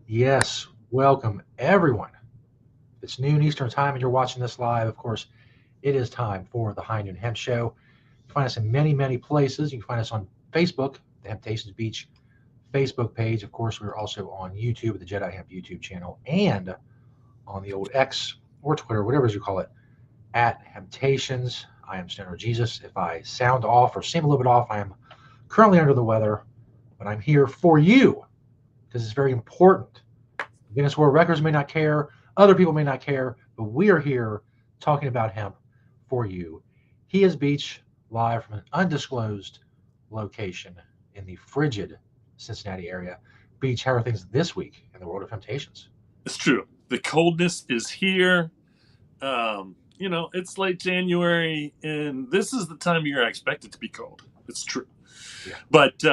Yes, welcome everyone. It's noon Eastern time and you're watching this live. Of course, it is time for the High Noon Hemp Show. You can find us in many, many places. You can find us on Facebook, the Temptations Beach Facebook page. Of course, we're also on YouTube at the Jedi Hemp YouTube channel and on the old X or Twitter, whatever you call it, at Temptations. I am Stoner Jesus. If I sound off or seem a little bit off, I am currently under the weather, but I'm here for you because it's very important. Guinness World Records may not care, other people may not care, but we are here talking about hemp for you. He is Beach, live from an undisclosed location in the frigid Cincinnati area. Beach, how are things this week in the world of temptations? It's true. The coldness is here. It's late January, and this is the time of year I expect it to be cold. It's true. Yeah. But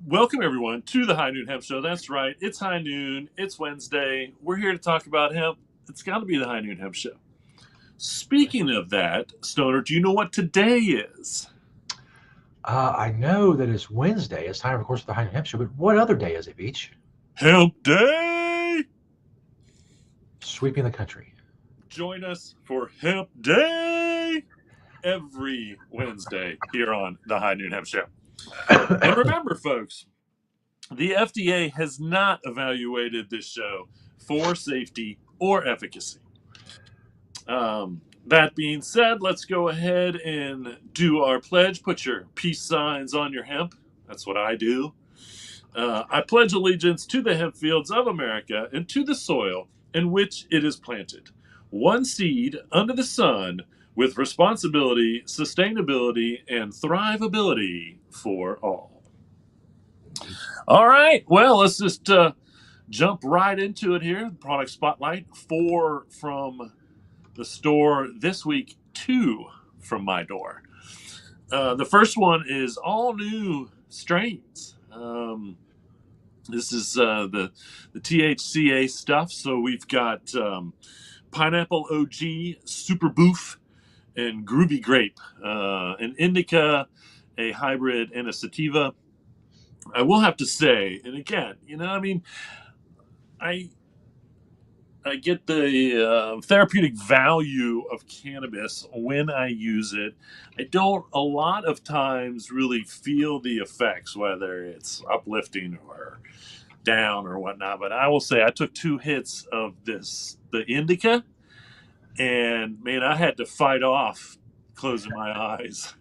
welcome, everyone, to the High Noon Hemp Show. That's right. It's high noon. It's Wednesday. We're here to talk about hemp. It's got to be the High Noon Hemp Show. Speaking of that, Stoner, do you know what today is? I know that it's Wednesday. It's time, of course, for the High Noon Hemp Show, but what other day is it, Beach? Hemp Day! Sweeping the country. Join us for Hemp Day every Wednesday here on the High Noon Hemp Show. And remember, folks, the FDA has not evaluated this show for safety or efficacy. That being said, let's go ahead and do our pledge. Put your peace signs on your hemp. That's what I do. I pledge allegiance to the hemp fields of America and to the soil in which it is planted. One seed under the sun with responsibility, sustainability, and thrivability for all. All right. Well, let's just jump right into it here. Product spotlight. 4 from the store this week, 2 from my door. The first one is all new strains. This is the THCA stuff. So we've got Pineapple OG, Super Boof, and Groovy Grape, an indica, a hybrid, and a sativa. I will have to say, and again, I get the therapeutic value of cannabis when I use it. I don't a lot of times really feel the effects, whether it's uplifting or down or whatnot. But I will say I took 2 hits of the indica, and man, I had to fight off closing my eyes.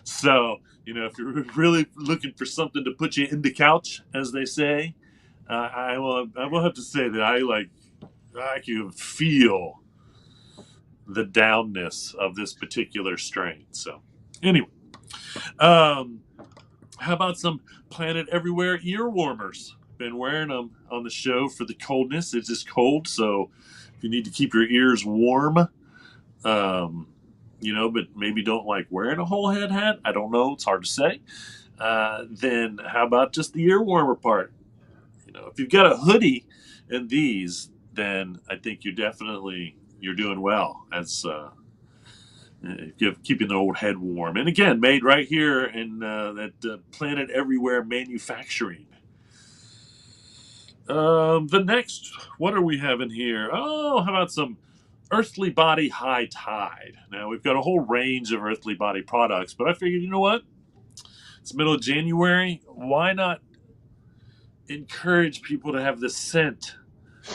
So, if you're really looking for something to put you in the couch, as they say, I will have to say that I can feel the downness of this particular strain. So, anyway, how about some Planet Everywhere ear warmers? Been wearing them on the show for the coldness. It's just cold, so if you need to keep your ears warm, but maybe don't like wearing a whole head hat. I don't know. It's hard to say. Then how about just the ear warmer part? If you've got a hoodie in these, then I think you're doing well as keeping the old head warm. And again, made right here in that Planet Everywhere manufacturing. The next, what are we having here? Oh, how about some Earthly Body High Tide? Now, we've got a whole range of Earthly Body products, but I figured, you know what? It's middle of January. Why not encourage people to have the scent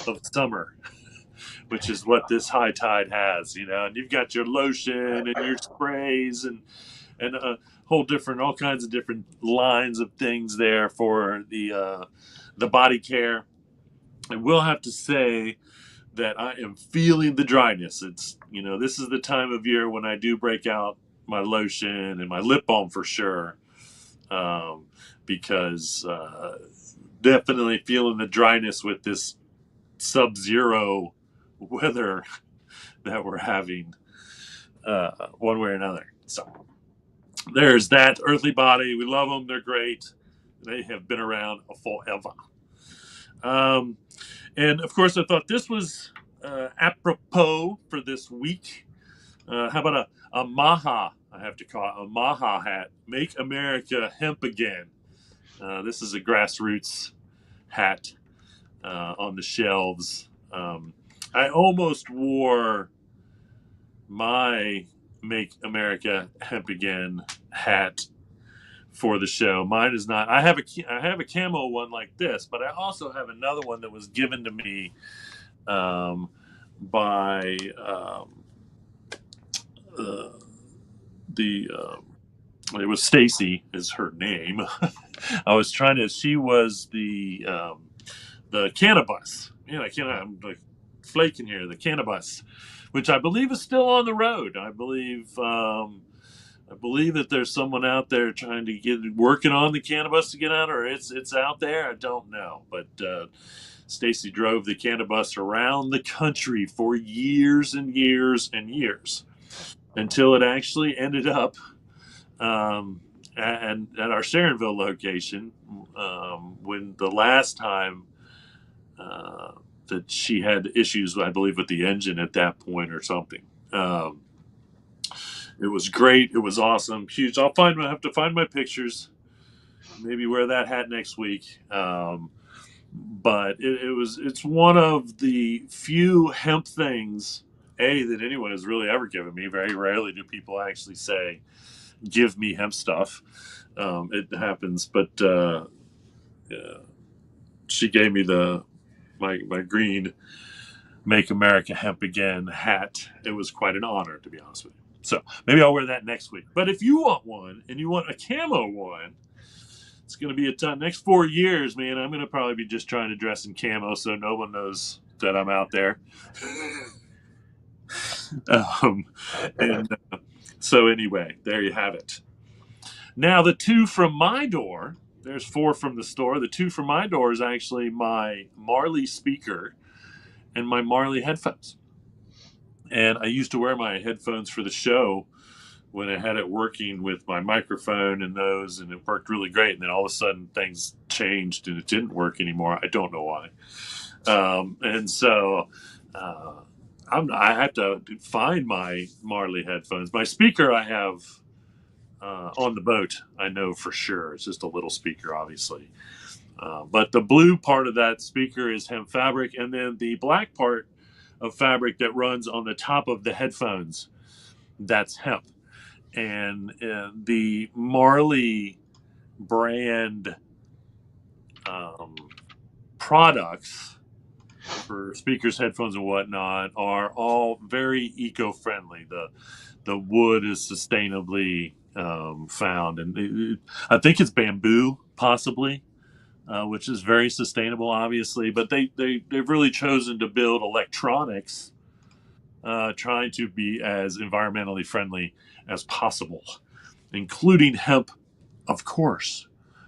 of summer, which is what this High Tide has, and you've got your lotion and your sprays and a whole all kinds of different lines of things there for the body care. I will have to say that I am feeling the dryness. It's, this is the time of year when I do break out my lotion and my lip balm for sure, because definitely feeling the dryness with this sub-zero weather that we're having one way or another. So there's that. Earthly Body. We love them. They're great. They have been around forever. And of course, I thought this was apropos for this week. How about a Maha? I have to call it a Maha hat. Make America Hemp Again. This is a grassroots hat on the shelves. I almost wore my Make America Hemp Again hat for the show. Mine is not. I have a camo one like this, but I also have another one that was given to me by uh, the. It was Stacy is her name. I was trying to. She was the cannabis. You know, I'm like flaking here. The cannabis, which I believe is still on the road. I believe that there's someone out there trying to get working on the cannabis to get out, or it's out there. I don't know, but Stacy drove the cannabis around the country for years and years and years until it actually ended up um, at our Sharonville location when the last time uh, that she had issues, I believe, with the engine at that point or something. Um, it was great. It was awesome. Huge. I have to find my pictures. Maybe wear that hat next week. But it's one of the few hemp things that anyone has really ever given me. Very rarely do people actually say, "Give me hemp stuff." It happens, but she gave me my green Make America Hemp Again hat. It was quite an honor, to be honest with you. So maybe I'll wear that next week. But if you want one and you want a camo one, it's going to be a ton. Next 4 years, man, I'm going to probably be just trying to dress in camo so no one knows that I'm out there. um, and so anyway, there you have it. Now the two from my door. There's four from the store. The two from my door is actually my Marley speaker and my Marley headphones. And I used to wear my headphones for the show when I had it working with my microphone and those, and it worked really great. And then all of a sudden things changed and it didn't work anymore. I don't know why. And so I have to find my Marley headphones. My speaker I have on the boat, I know for sure. It's just a little speaker, obviously. But the blue part of that speaker is hemp fabric, and then the black part of fabric that runs on the top of the headphones, that's hemp. And the Marley brand products for speakers, headphones, and whatnot are all very eco-friendly. The wood is sustainably found, and I think it's bamboo, possibly. Which is very sustainable, obviously. But they've really chosen to build electronics, trying to be as environmentally friendly as possible, including hemp, of course,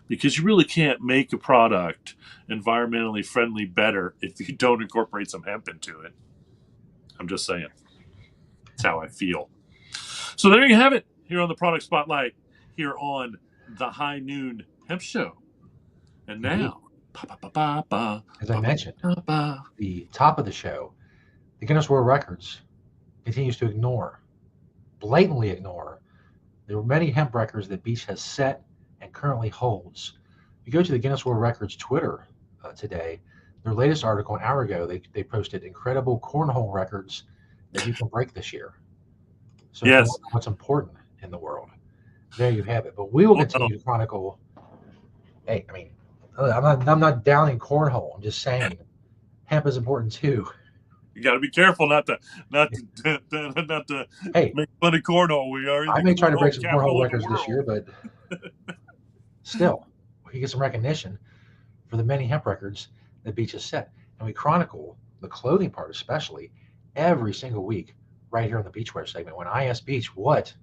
because you really can't make a product environmentally friendly better if you don't incorporate some hemp into it. I'm just saying. That's how I feel. So there you have it here on the Product Spotlight here on the High Noon Hemp Show. And Indeed. now, As I mentioned, the top of the show, the Guinness World Records continues to blatantly ignore, the many hemp records that Beach has set and currently holds. If you go to the Guinness World Records Twitter today, their latest article an hour ago, they posted incredible cornhole records that you can break this year. So if you yes. want to know what's important in the world, there you have it. But we will continue to chronicle. Hey, I mean, I'm not downing cornhole. I'm just saying hemp is important too. You got to be careful not to Hey, make fun of cornhole. We are in I the may try to break cornhole some capital cornhole of the records this year, world. but still, we get some recognition for the many hemp records that Beach has set. And we chronicle the clothing part, especially every single week, right here on the Beachwear segment. When I ask Beach, what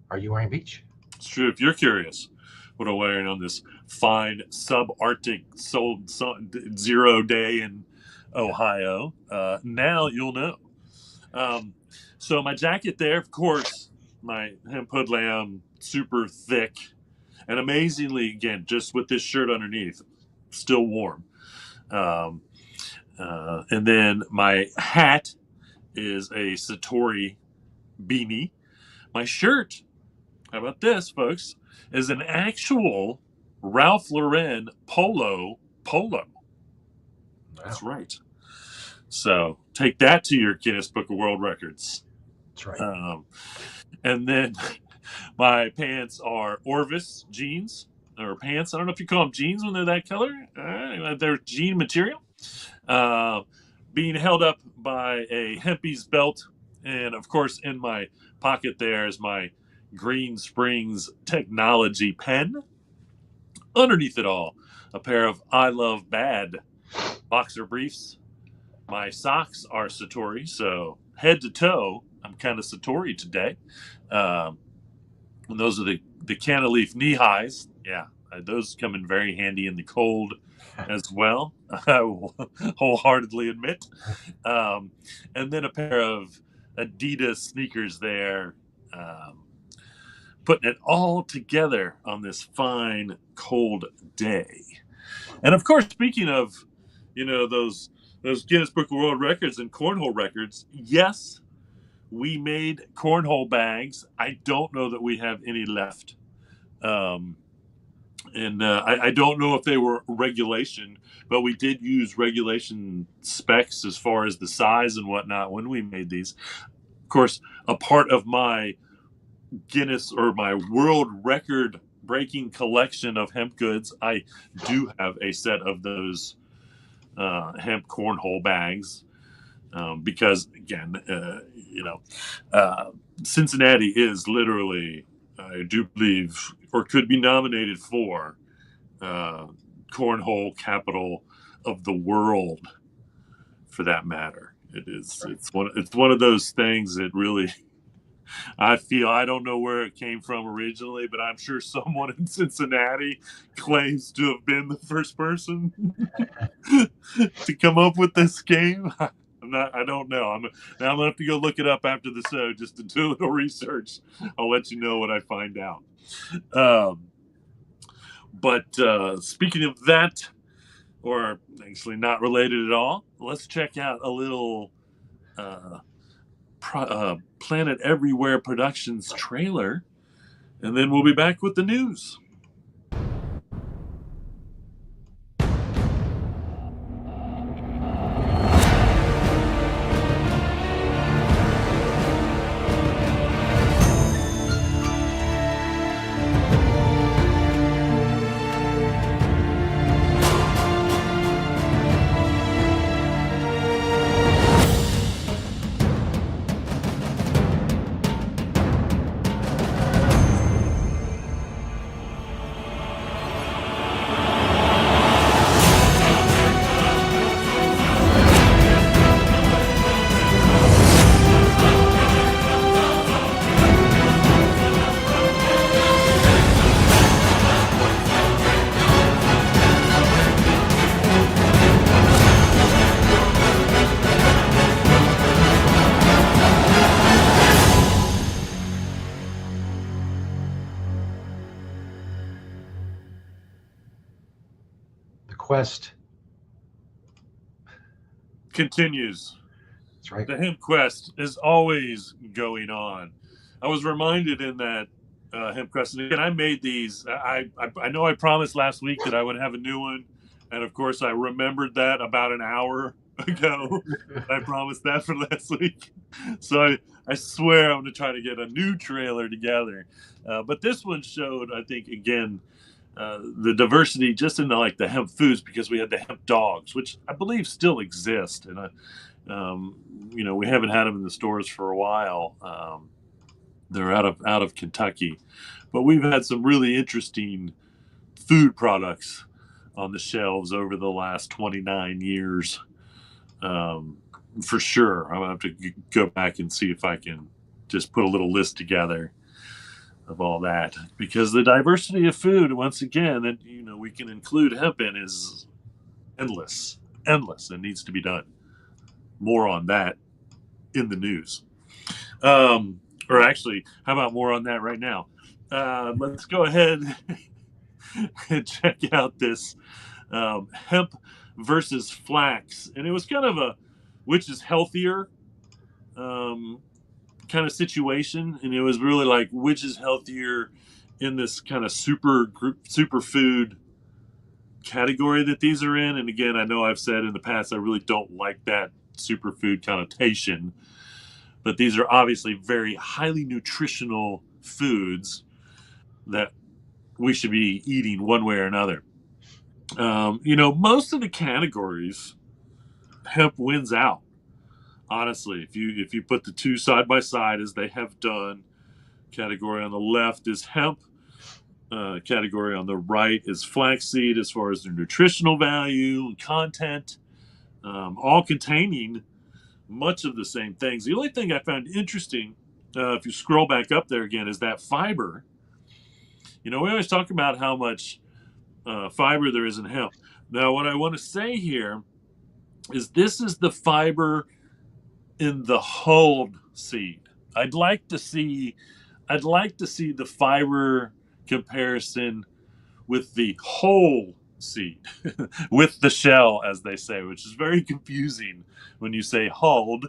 are you wearing, Beach? It's true. If you're curious what I'm wearing on this fine subarctic 0 day in Ohio, now you'll know. So my jacket there, of course, my hemp hood lamb, super thick, and amazingly, again, just with this shirt underneath, still warm. Um, and then my hat is a Satori beanie. My shirt, how about this, folks, is an actual Ralph Lauren polo. That's Wow. right. So take that to your Guinness Book of World Records. That's right. And then my pants are Orvis jeans or pants. I don't know if you call them jeans when they're that color. They're jean material. Uh, Being held up by a Hempy's belt. And of course, in my pocket there is my Green Springs Technology pen. Underneath it all, a pair of I Love Bad boxer briefs. My socks are Satori, so head to toe, I'm kind of Satori today. Um, and those are the cantilever knee highs. Yeah, those come in very handy in the cold as well. I will wholeheartedly admit. Um, and then a pair of Adidas sneakers there. Um, Putting it all together on this fine cold day. And of course, speaking of, those Guinness Book of World Records and cornhole records, yes, we made cornhole bags. I don't know that we have any left. Um, and I don't know if they were regulation, but we did use regulation specs as far as the size and whatnot when we made these. Of course, a part of my Guinness or my world record breaking collection of hemp goods, I do have a set of those hemp cornhole bags. Because again, Cincinnati is literally, I do believe, or could be nominated for uh, cornhole capital of the world, for that matter. It is. Right. It's one of those things that really. I feel I don't know where it came from originally, but I'm sure someone in Cincinnati claims to have been the first person to come up with this game. I don't know. Now I'm gonna have to go look it up after the show just to do a little research. I'll let you know what I find out. Um, but speaking of that, or actually not related at all, let's check out a little uh, Planet Everywhere Productions trailer, and then we'll be back with the news. The quest. Continues. That's right. The hemp quest is always going on. I was reminded in that hemp quest, and again, I made these. I know I promised last week that I would have a new one, and of course, I remembered that about an hour ago. I promised that for last week, so I swear I'm going to try to get a new trailer together. But this one showed, I think, again. The diversity just in the hemp foods, because we had the hemp dogs, which I believe still exist, and we haven't had them in the stores for a while. They're out of Kentucky, but we've had some really interesting food products on the shelves over the last 29 years. For sure, I'm gonna have to go back and see if I can just put a little list together of all that, because the diversity of food, once again, that we can include hemp in, is endless, and needs to be done. More on that in the news. Or actually, how about more on that right now? Let's go ahead and check out this hemp versus flax. And it was kind of a which is healthier kind of situation. And it was really like which is healthier in this kind of super food category that these are in. And again, I know I've said in the past I really don't like that superfood connotation, but these are obviously very highly nutritional foods that we should be eating one way or another. Most of the categories, hemp wins out. Honestly, if you put the two side by side as they have done, category on the left is hemp. Category on the right is flaxseed as far as their nutritional value and content, all containing much of the same things. The only thing I found interesting, if you scroll back up there again, is that fiber. We always talk about how much fiber there is in hemp. Now, what I want to say here is this is the fiber in the hulled seed. I'd like to see I'd like to see the fiber comparison with the whole seed, with the shell, as they say, which is very confusing when you say hulled,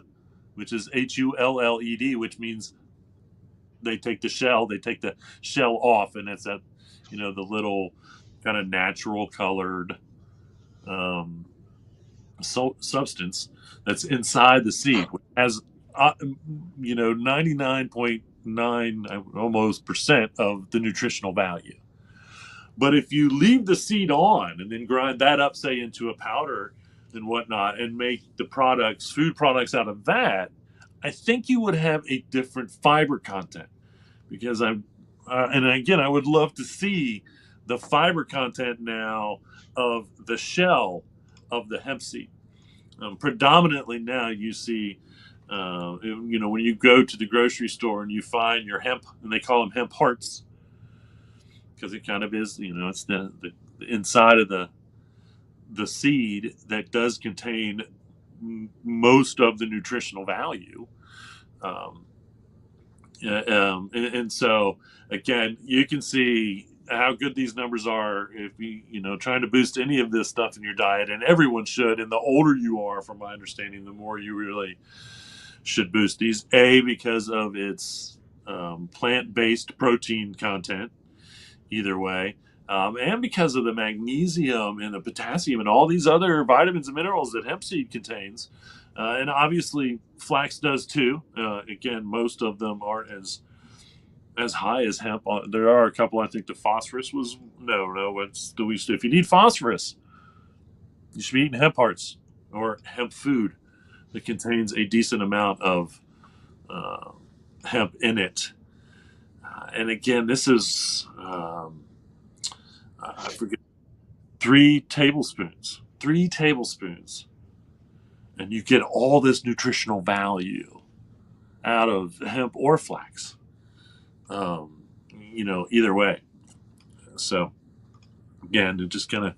which is Hulled, which means they take the shell off, and it's the little kind of natural colored um, substance that's inside the seed, which has 99.9 almost percent of the nutritional value. But if you leave the seed on and then grind that up, say, into a powder and whatnot, and make the food products out of that, I think you would have a different fiber content. Because and again, I would love to see the fiber content now of the shell of the hemp seed. Predominantly now you see, when you go to the grocery store and you find your hemp, and they call them hemp hearts, because it kind of is, it's the inside of the seed that does contain most of the nutritional value. Um, and so again, you can see how good these numbers are if trying to boost any of this stuff in your diet, and everyone should. And the older you are, from my understanding, the more you really should boost these. Because of its plant-based protein content, either way, and because of the magnesium and the potassium and all these other vitamins and minerals that hemp seed contains. And obviously flax does too. Again, most of them aren't as high as hemp. There are a couple. I think the phosphorus was no. What's the least? If you need phosphorus, you should be eating hemp hearts or hemp food that contains a decent amount of uh, hemp in it. And again, this is I forget, 3 tablespoons. 3 tablespoons, and you get all this nutritional value out of hemp or flax. Either way. So again, it just kind of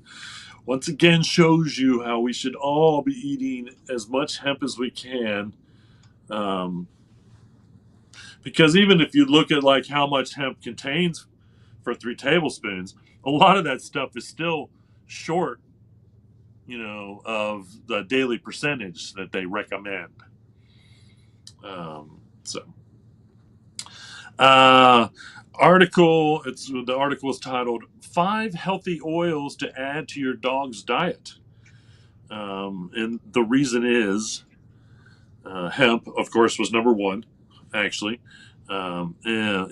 once again shows you how we should all be eating as much hemp as we can. Um, because even if you look at like how much hemp contains for 3 tablespoons, a lot of that stuff is still short, of the daily percentage that they recommend. So Uh, the article is titled "5 Healthy Oils to Add to Your Dog's Diet." And the reason is hemp, of course, was number one, actually. And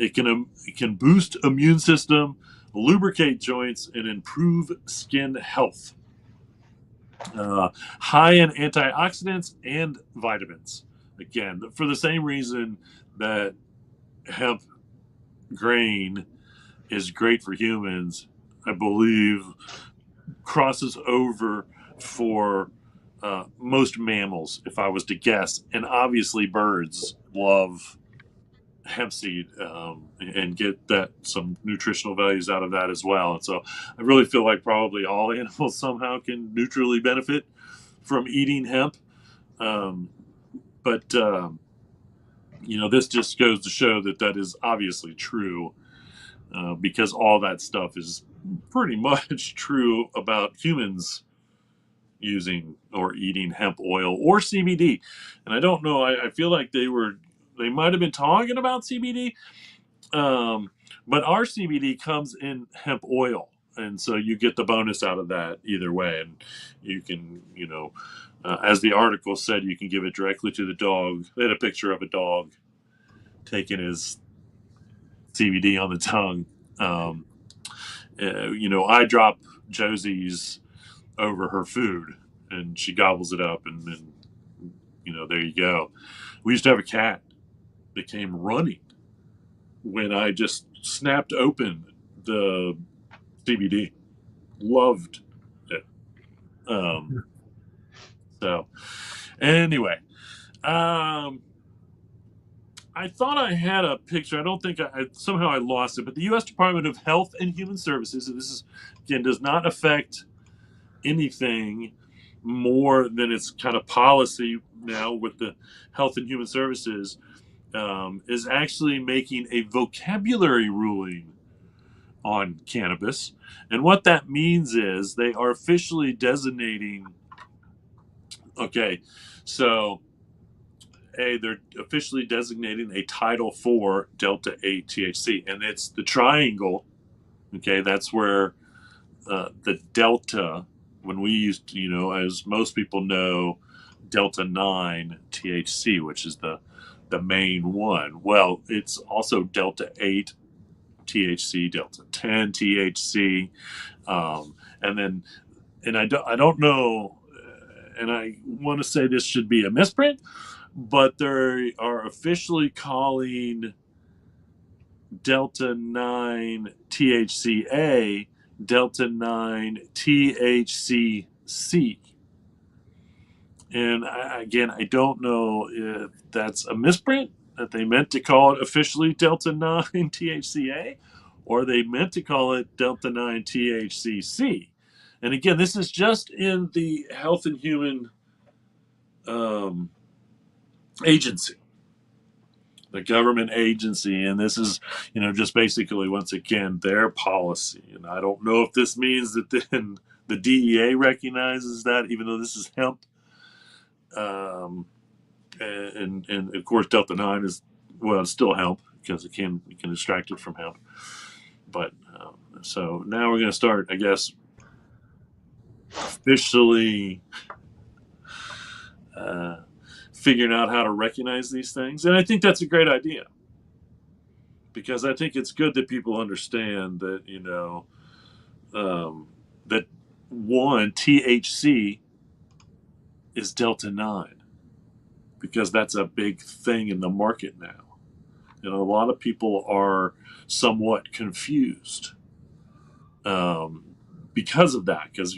it can boost immune system, lubricate joints, and improve skin health. High in antioxidants and vitamins. Again, for the same reason that hemp grain is great for humans, I believe crosses over for most mammals, if I was to guess. And obviously, birds love hemp seed, and get that some nutritional values out of that as well. And so I really feel like probably all animals somehow can neutrally benefit from eating hemp. Um, but this just goes to show that is obviously true, because all that stuff is pretty much true about humans using or eating hemp oil or CBD. And I don't know, I feel like they might have been talking about CBD, but our CBD comes in hemp oil. and so you get the bonus out of that either way. And you can, as the article said, you can give it directly to the dog. They had a picture of a dog taking his CBD on the tongue. I drop Josie's over her food, and she gobbles it up, and there you go. We used to have a cat that came running when I just snapped open the CBD. Loved it. So anyway, um, I thought I had a picture. I don't think somehow I lost it. But the U.S. Department of Health and Human Services, and this is again does not affect anything more than its kind of policy now with the Health and Human Services, is actually making a vocabulary ruling on cannabis. And what that means is they are officially designating, okay, so they're officially designating a Title IV Delta 8 THC, and it's the triangle. Okay, that's where the Delta, when we used to, as most people know, Delta 9 THC, which is the main one. Well, it's also Delta 8 THC, Delta 10 THC, and then, and I don't know, and I want to say this should be a misprint, but they are officially calling Delta 9 THCA Delta 9 THCC. And again, I don't know if that's a misprint, that they meant to call it officially Delta 9 THCA, or they meant to call it Delta 9 THCC. And again, this is just in the Health and Human um, Agency, the government agency, and this is, just basically, once again, their policy. And I don't know if this means that then the DEA recognizes that, even though this is hemp. And of course, Delta 9 is, well, it's still hemp because you can extract it from hemp. But so now we're going to start, I guess, officially figuring out how to recognize these things. And I think that's a great idea, because I think it's good that people understand that, that one, THC is Delta 9, because that's a big thing in the market now. A lot of people are somewhat confused because of that, because,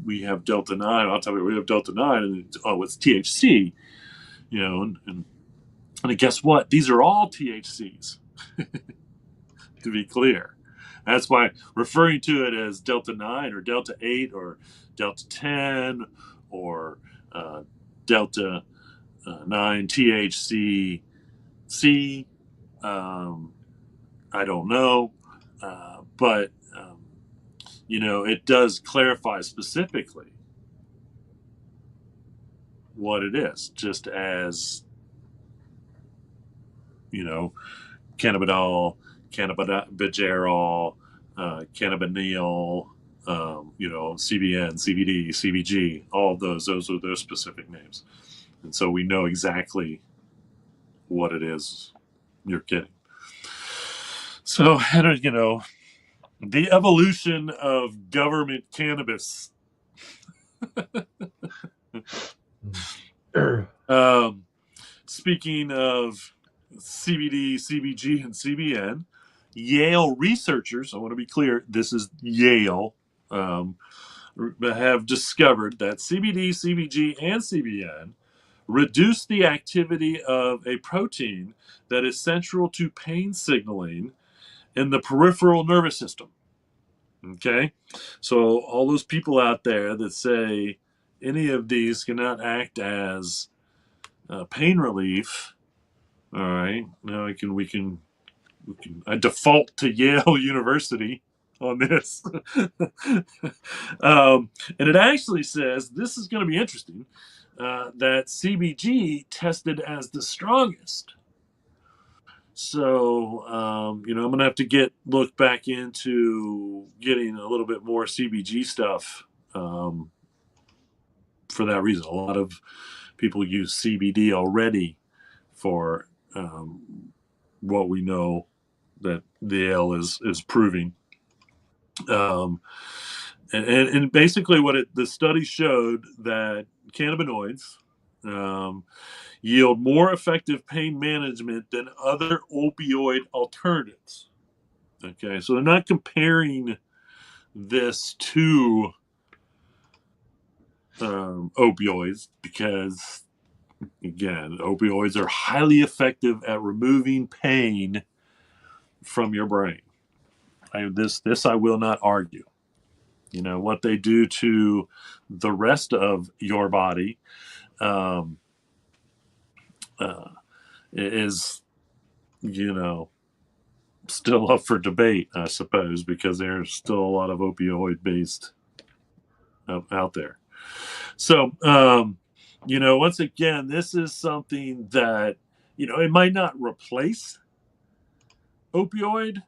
we have Delta 9. I'll tell you, we have Delta 9, and it's THC, and guess what? These are all THCs, to be clear. That's why referring to it as Delta 9 or Delta 8 or Delta 10 or Delta 9 THC C, I don't know. But, it does clarify specifically what it is, just as, cannabidiol, cannabigerol, cannabidiol, CBN, CBD, CBG, all of those are those specific names. And so we know exactly what it is you're getting. So, the evolution of government cannabis. Speaking of CBD, CBG, and CBN, Yale researchers, I want to be clear, this is Yale, have discovered that CBD, CBG, and CBN reduce the activity of a protein that is central to pain signaling in the peripheral nervous system. Okay? So, all those people out there that say any of these cannot act as pain relief, all right, now I default to Yale University on this. And it actually says, this is going to be interesting, that CBG tested as the strongest. So, I'm going to have to look back into getting a little bit more CBG stuff um, for that reason. A lot of people use CBD already for what we know that the ale is proving. Um, and basically, the study showed that cannabinoids um, yield more effective pain management than other opioid alternatives. Okay, so they're not comparing this to opioids because, again, opioids are highly effective at removing pain from your brain. This I will not argue. What they do to the rest of your body um, uh, is, you know, still up for debate, I suppose, because there's still a lot of opioid based out there. So, once again, this is something that, it might not replace opioid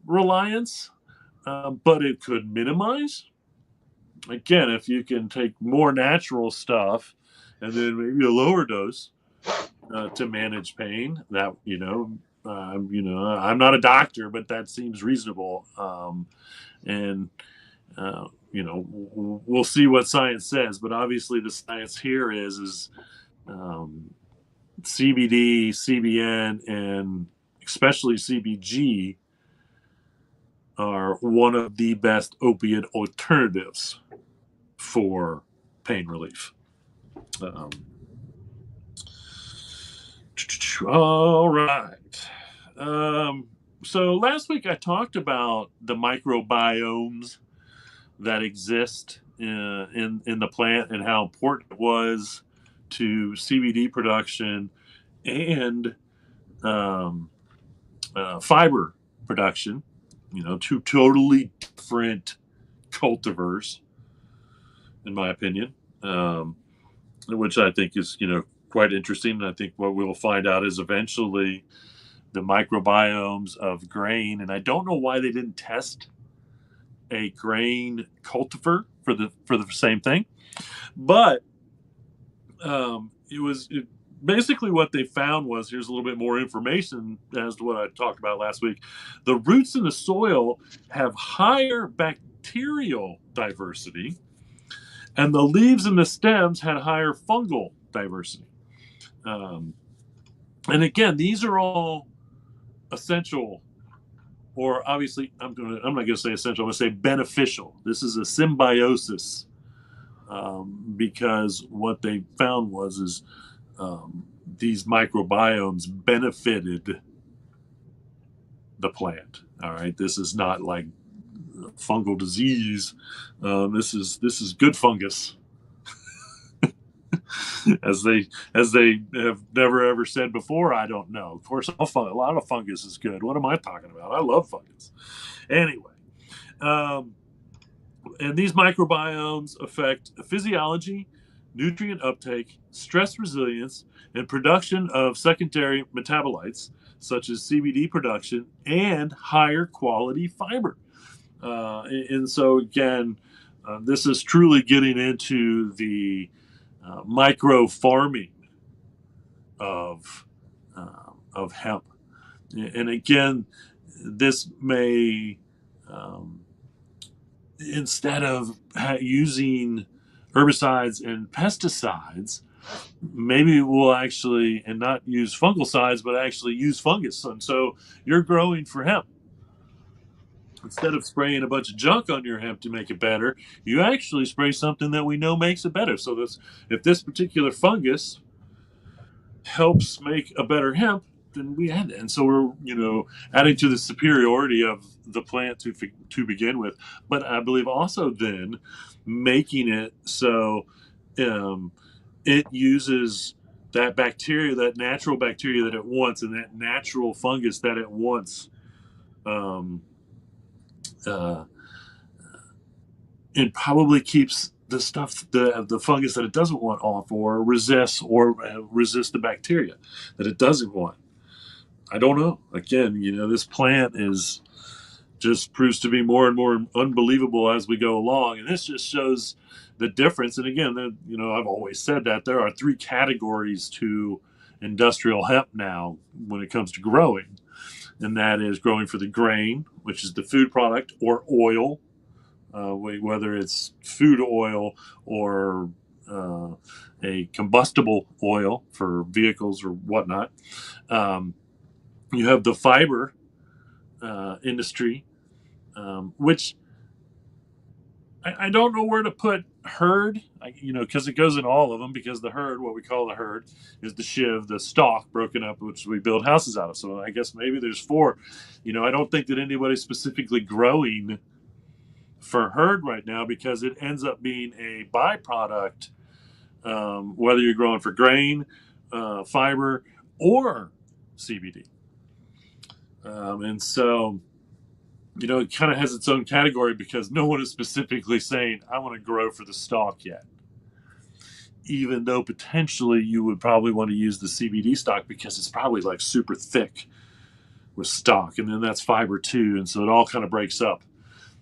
reliance, but it could minimize. Again, if you can take more natural stuff and then maybe a lower dose to manage pain, that, I'm not a doctor, but that seems reasonable. And we'll see what science says, but obviously the science here is CBD, CBN, and especially CBG are one of the best opiate alternatives for pain relief. All right. So last week I talked about the microbiomes that exist in the plant and how important it was to CBD production and fiber production. Two totally different cultivars, in my opinion, which I think is quite interesting. And I think what we'll find out is eventually the microbiomes of grain. And I don't know why they didn't test a grain cultivar for the same thing, but basically what they found was, here's a little bit more information as to what I talked about last week. The roots in the soil have higher bacterial diversity, and the leaves and the stems had higher fungal diversity. And again, these are all essential, or obviously, I'm not going to say essential. I'm going to say beneficial. This is a symbiosis, because what they found was these microbiomes benefited the plant. All right, this is not like fungal disease. This is good fungus, as they have never ever said before. I don't know. Of course, a lot of fungus is good. What am I talking about? I love fungus. Anyway, and these microbiomes affect physiology, nutrient uptake, stress resilience, and production of secondary metabolites such as CBD production and higher quality fiber. And so again, this is truly getting into the micro farming of hemp. And again, this may, instead of using herbicides and pesticides, maybe we'll actually, and not use fungicides, but actually use fungus. And so you're growing for hemp. Instead of spraying a bunch of junk on your hemp to make it better, you actually spray something that we know makes it better. So if this particular fungus helps make a better hemp, then we add it. And so we're adding to the superiority of the plant to begin with. But I believe also then making it so it uses that bacteria, that natural bacteria that it wants, and that natural fungus that it wants. It probably keeps the stuff, the fungus that it doesn't want off, or resist the bacteria that it doesn't want. I don't know. Again, this plant is just proves to be more and more unbelievable as we go along, and this just shows the difference. And again, I've always said that there are three categories to industrial hemp now when it comes to growing, and that is growing for the grain, which is the food product, or oil, whether it's food oil or a combustible oil for vehicles or whatnot. You have the fiber industry, which I don't know where to put herd, because it goes in all of them. Because the herd, what we call the herd, is the shiv, the stalk broken up, which we build houses out of. So I guess maybe there's four. I don't think that anybody's specifically growing for herd right now because it ends up being a byproduct, whether you're growing for grain, fiber, or CBD. And so, it kind of has its own category because no one is specifically saying, I want to grow for the stalk yet. Even though potentially you would probably want to use the CBD stalk because it's probably like super thick with stalk. And then that's fiber too. And so it all kind of breaks up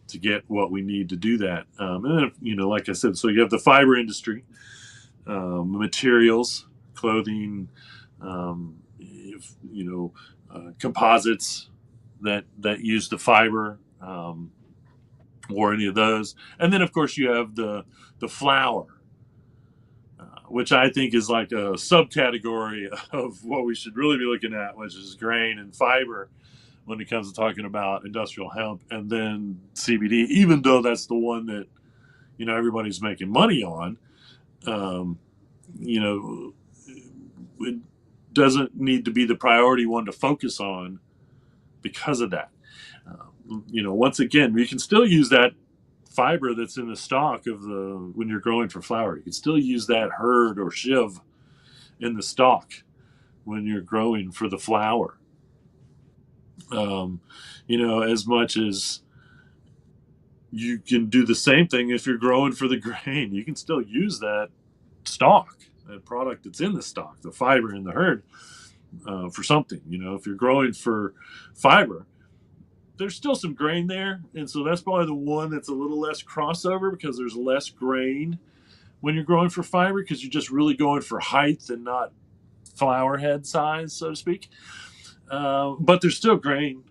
to get what we need to do that. And then, like I said, so you have the fiber industry, materials, clothing, composites that use the fiber, or any of those. And then, of course, you have the flour, which I think is like a subcategory of what we should really be looking at, which is grain and fiber when it comes to talking about industrial hemp, and then CBD, even though that's the one that, everybody's making money on. It doesn't need to be the priority one to focus on because of that. Once again, you can still use that fiber that's in the stalk when you're growing for flour. You can still use that herd or shiv in the stalk when you're growing for the flour. As much as you can do the same thing if you're growing for the grain, you can still use that stalk, that product that's in the stalk, the fiber in the herd, for something. If you're growing for fiber, there's still some grain there, and so that's probably the one that's a little less crossover because there's less grain when you're growing for fiber because you're just really going for height and not flower head size, so to speak. But there's still grain,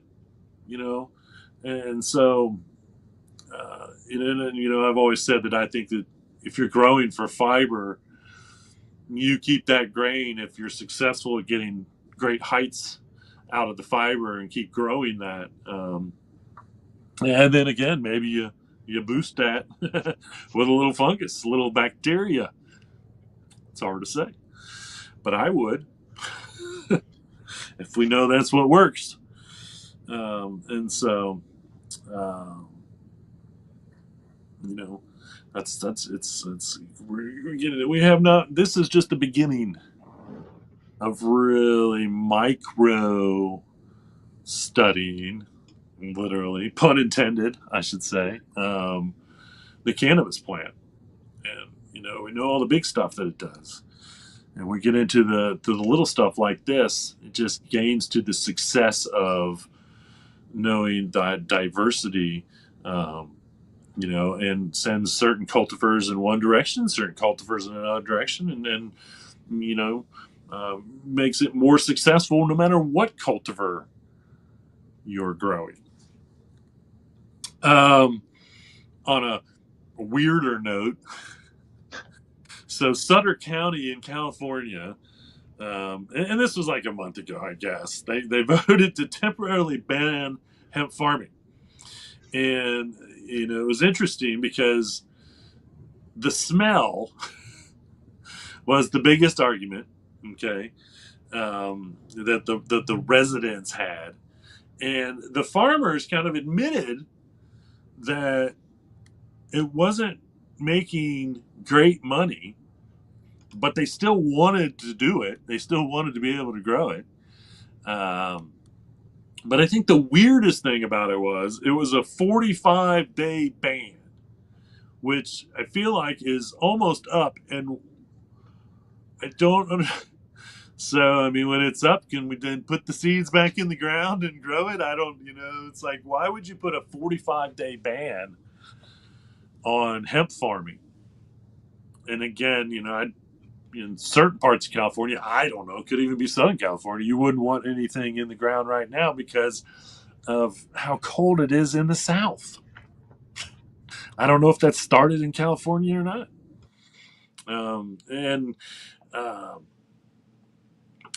and so I've always said that I think that if you're growing for fiber, you keep that grain if you're successful at getting great heights out of the fiber and keep growing that. And then again, maybe you boost that with a little fungus, a little bacteria. It's hard to say, but I would if we know that's what works. And so, we're getting it. We have not. This is just the beginning of really micro studying, literally, pun intended, I should say, the cannabis plant. And, we know all the big stuff that it does. And we get into the little stuff like this, it just gains to the success of knowing that diversity, and sends certain cultivars in one direction, certain cultivars in another direction, and then, makes it more successful no matter what cultivar you're growing. On a weirder note, so Sutter County in California, and this was like a month ago, I guess, they voted to temporarily ban hemp farming. And, it was interesting because the smell was the biggest argument, okay, that the residents had. And the farmers kind of admitted that it wasn't making great money, but they still wanted to do it. They still wanted to be able to grow it. But I think the weirdest thing about it was a 45-day ban, which I feel like is almost up. And I don't So, I mean, when it's up, can we then put the seeds back in the ground and grow it? I don't, it's like, why would you put a 45-day ban on hemp farming? And again, in certain parts of California, I don't know, it could even be Southern California, you wouldn't want anything in the ground right now because of how cold it is in the South. I don't know if that started in California or not. And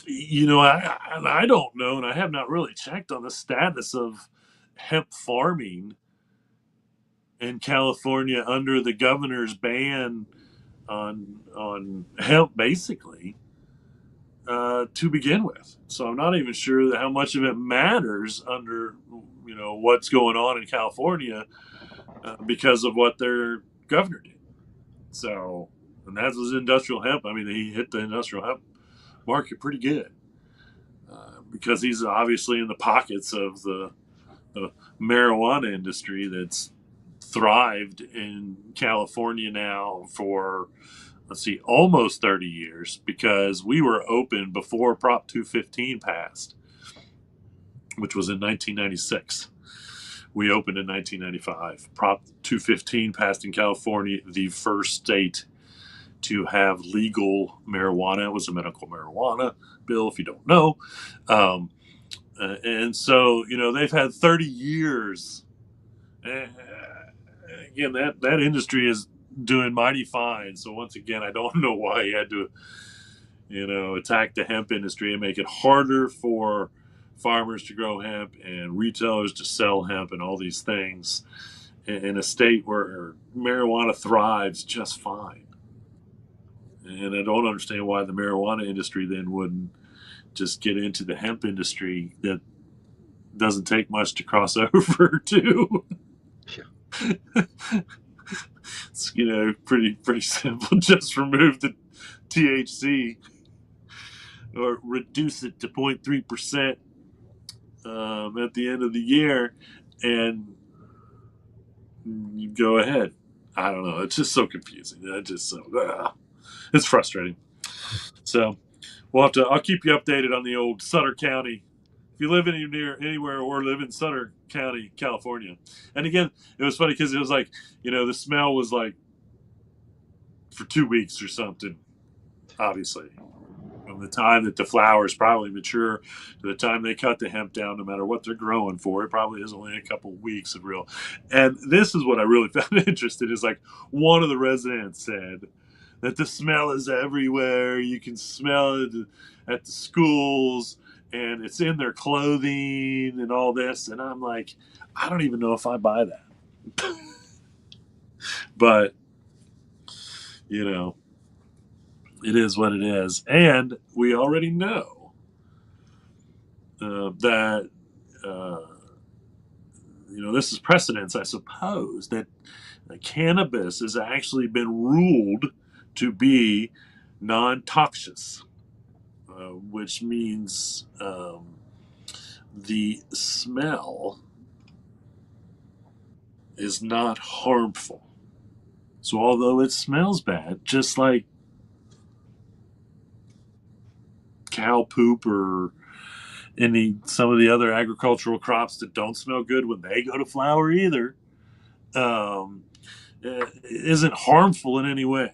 I don't know, and I have not really checked on the status of hemp farming in California under the governor's ban on hemp, basically, to begin with. So I'm not even sure that how much of it matters under what's going on in California because of what their governor did. So, and that was industrial hemp. I mean, he hit the industrial hemp market pretty good because he's obviously in the pockets of the marijuana industry that's thrived in California now for, let's see, almost 30 years, because we were open before Prop 215 passed, which was in 1996. We opened in 1995. Prop 215 passed in California, the first state to have legal marijuana. It was a medical marijuana bill, if you don't know. And so, they've had 30 years. Again, that industry is doing mighty fine. So once again, I don't know why he had to, attack the hemp industry and make it harder for farmers to grow hemp and retailers to sell hemp and all these things in a state where marijuana thrives just fine. And I don't understand why the marijuana industry then wouldn't just get into the hemp industry that doesn't take much to cross over to. It's pretty simple. Just remove the THC or reduce it to 0.3% at the end of the year, and you go ahead. I don't know. It's just so confusing. It's frustrating. So I'll keep you updated on the old Sutter County. If you live anywhere or live in Sutter County, California. And again, it was funny because it was like, the smell was like for 2 weeks or something, obviously. From the time that the flowers probably mature to the time they cut the hemp down, no matter what they're growing for, it probably is only a couple weeks of real. And this is what I really found interesting is like one of the residents said that the smell is everywhere. You can smell it at the schools and it's in their clothing and all this. And I'm like, I don't even know if I buy that. But, it is what it is. And we already know that, this is precedence, I suppose, that cannabis has actually been ruled to be non-toxic, which means the smell is not harmful. So although it smells bad, just like cow poop or some of the other agricultural crops that don't smell good when they go to flower either, isn't harmful in any way.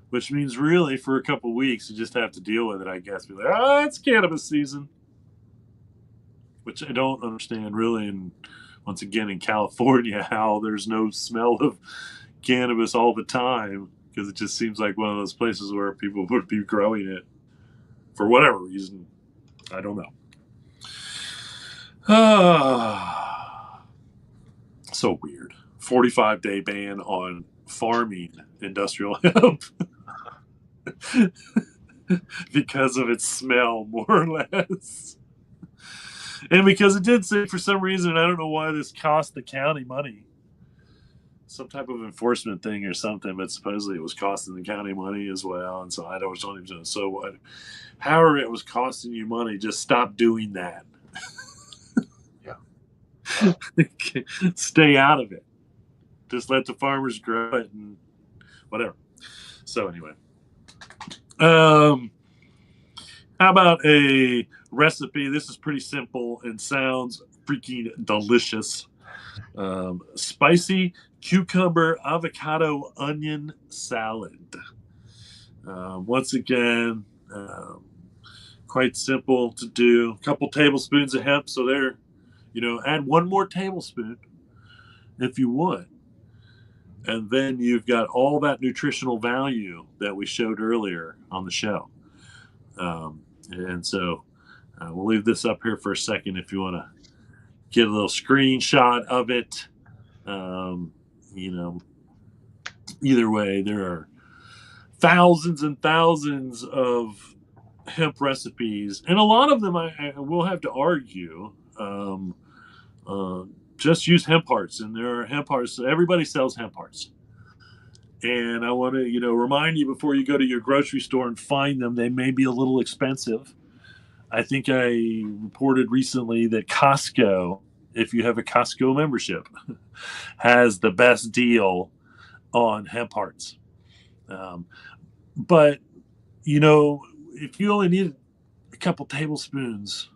Which means really for a couple of weeks you just have to deal with it, I guess. Be like, it's cannabis season. Which I don't understand really, and once again in California, how there's no smell of cannabis all the time, because it just seems like one of those places where people would be growing it for whatever reason. I don't know. So weird. 45-day ban on farming industrial hemp because of its smell, more or less. And because it did say, for some reason, I don't know why this cost the county money, some type of enforcement thing or something, but supposedly it was costing the county money as well. And so I don't even know. So however it was costing you money, just stop doing that. Yeah. Stay out of it. Just let the farmers grow it and whatever. So anyway, How about a recipe? This is pretty simple and sounds freaking delicious. Spicy cucumber avocado onion salad. Once again, quite simple to do. A couple tablespoons of hemp, so there, add one more tablespoon if you want, and then you've got all that nutritional value that we showed earlier on the show. And so we'll leave this up here for a second if you want to get a little screenshot of it. Um, you know, Either way, there are thousands and thousands of hemp recipes, and a lot of them I will have to argue. Uh, just use hemp hearts, and there are hemp hearts. Everybody sells hemp hearts, and I want to remind you before you go to your grocery store and find them. They may be a little expensive. I think I reported recently that Costco, if you have a Costco membership, has the best deal on hemp hearts. Um, but if you only need a couple tablespoons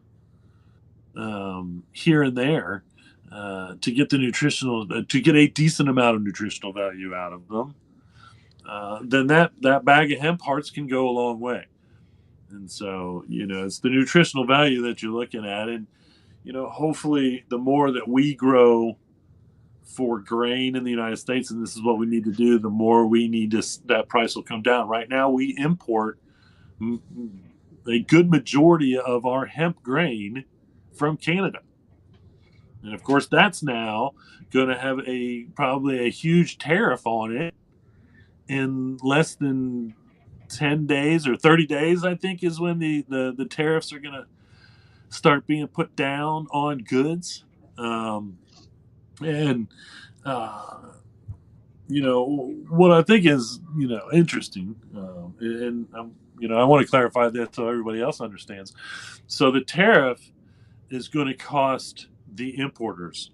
here and there to get to get a decent amount of nutritional value out of them, then that bag of hemp hearts can go a long way. And so it's the nutritional value that you're looking at, and hopefully the more that we grow for grain in the United States, and this is what we need to do, the more we need that price will come down. Right now, we import a good majority of our hemp grain from Canada. And of course, that's now going to have probably a huge tariff on it in less than 10 days or 30 days, I think, is when the tariffs are going to start being put down on goods. And what I think is interesting, and I want to clarify that so everybody else understands. So the tariff is going to cost the importers,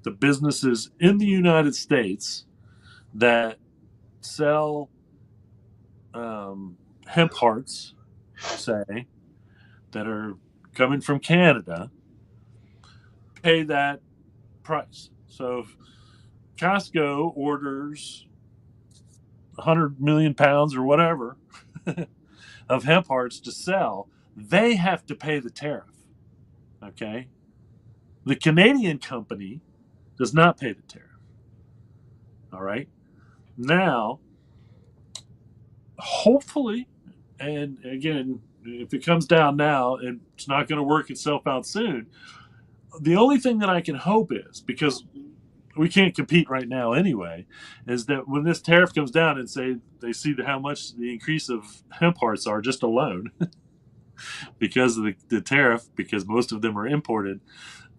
the businesses in the United States that sell hemp hearts, say, that are coming from Canada, pay that price. So if Costco orders 100 million pounds or whatever of hemp hearts to sell, they have to pay the tariff. Okay? The Canadian company does not pay the tariff. All right? Now, hopefully, and again, if it comes down now, and it's not going to work itself out soon, the only thing that I can hope is, because we can't compete right now anyway, is that when this tariff comes down and say they see how much the increase of hemp hearts are just alone because of the tariff, because most of them are imported,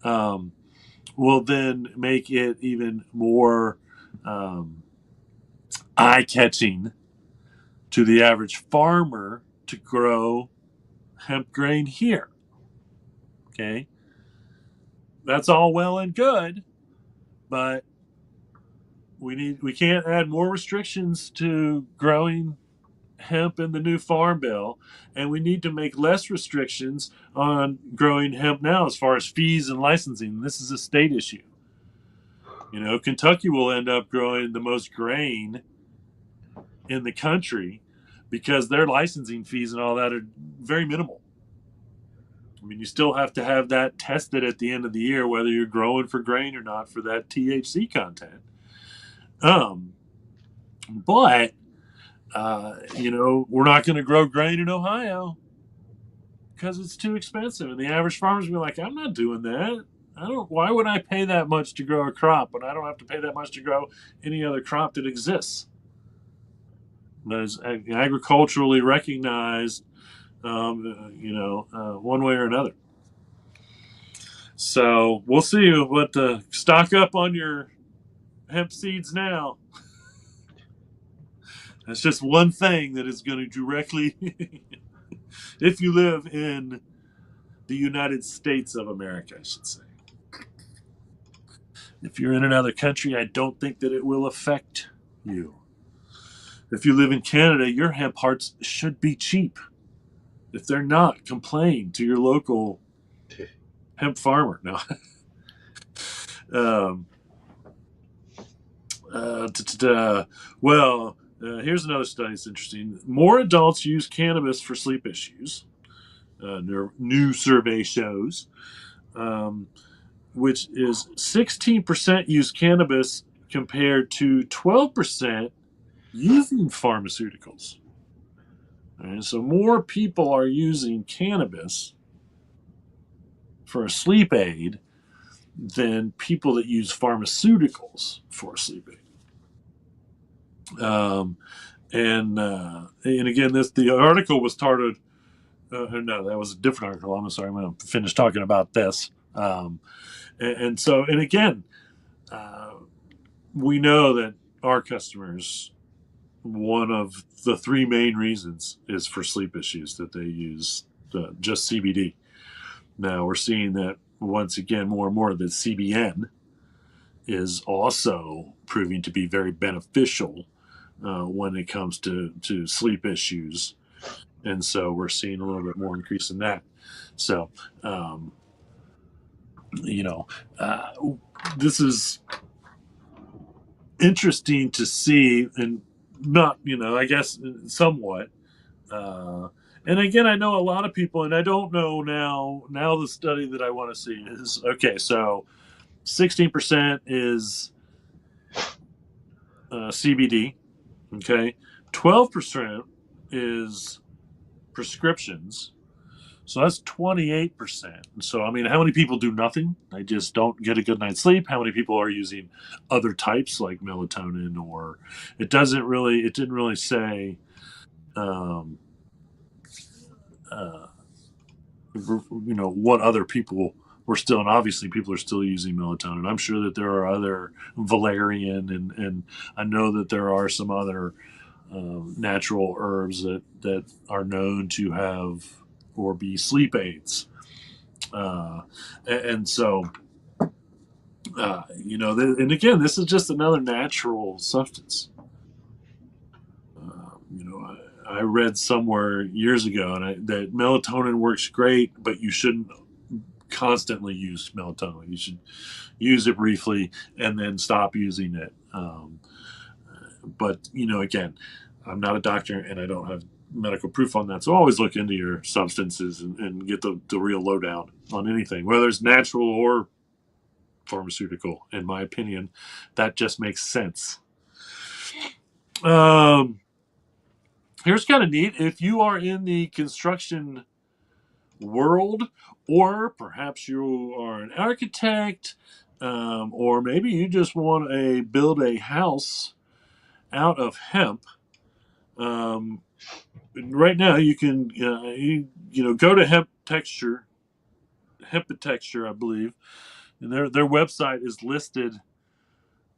will then make it even more eye-catching to the average farmer to grow hemp grain here. Okay, that's all well and good, but we can't add more restrictions to growing hemp in the new farm bill, and we need to make less restrictions on growing hemp now as far as fees and licensing. This is a state issue. Kentucky will end up growing the most grain in the country because their licensing fees and all that are very minimal. I mean, you still have to have that tested at the end of the year, whether you're growing for grain or not for that THC content. But we're not going to grow grain in Ohio because it's too expensive, and the average farmer's gonna be like, "I'm not doing that. I don't. Why would I pay that much to grow a crop when I don't have to pay that much to grow any other crop that exists that is agriculturally recognized, one way or another?" So we'll see what stock up on your hemp seeds now. That's just one thing that is going to directly, if you live in the United States of America, I should say. If you're in another country, I don't think that it will affect you. If you live in Canada, your hemp hearts should be cheap. If they're not, complain to your local hemp farmer. No. um, uh, well, here's another study that's interesting. More adults use cannabis for sleep issues. New survey shows, um, which is 16% use cannabis compared to 12% using pharmaceuticals. And so more people are using cannabis for a sleep aid than people that use pharmaceuticals for a sleep aid. And again, the article was started. No, that was a different article. I'm sorry. I'm going to finish talking about this. And again, uh, we know that our customers, one of the three main reasons is for sleep issues that they use just CBD. Now we're seeing that once again more and more that CBN is also proving to be very beneficial when it comes to sleep issues, and so we're seeing a little bit more increase in that. So, um, you know, uh, this is interesting to see, and not, I guess somewhat. Uh, and again, I know a lot of people, and I don't know now. Now the study that I want to see is okay. So 16% is CBD. Okay, 12% is prescriptions. So that's 28%. So I mean, how many people do nothing? They just don't get a good night's sleep. How many people are using other types like melatonin, or it didn't really say. Um, uh, what other people were still, and obviously people are still using melatonin. I'm sure that there are other valerian, and I know that there are some other natural herbs that are known to have or be sleep aids. uh, and so and again, this is just another natural substance. I read somewhere years ago that melatonin works great, but you shouldn't constantly use melatonin. You should use it briefly and then stop using it. But again, I'm not a doctor and I don't have medical proof on that. So always look into your substances and get the real lowdown on anything, whether it's natural or pharmaceutical. In my opinion, that just makes sense. Um, Here's kind of neat. If you are in the construction world, or perhaps you are an architect, or maybe you just want to build a house out of hemp. Um, right now, you can go to hemp texture, I believe, and their website is listed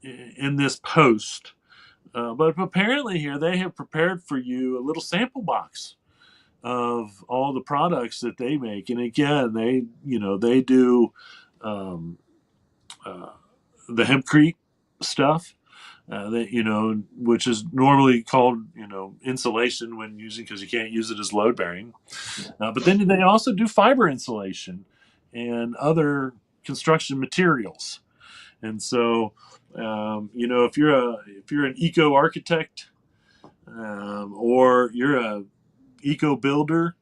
in this post. But apparently, here they have prepared for you a little sample box of all the products that they make. And again, they do um, uh, the hempcrete stuff that which is normally called insulation when using, because you can't use it as load bearing. But then they also do fiber insulation and other construction materials. And so if you're an eco architect, or you're a eco builder,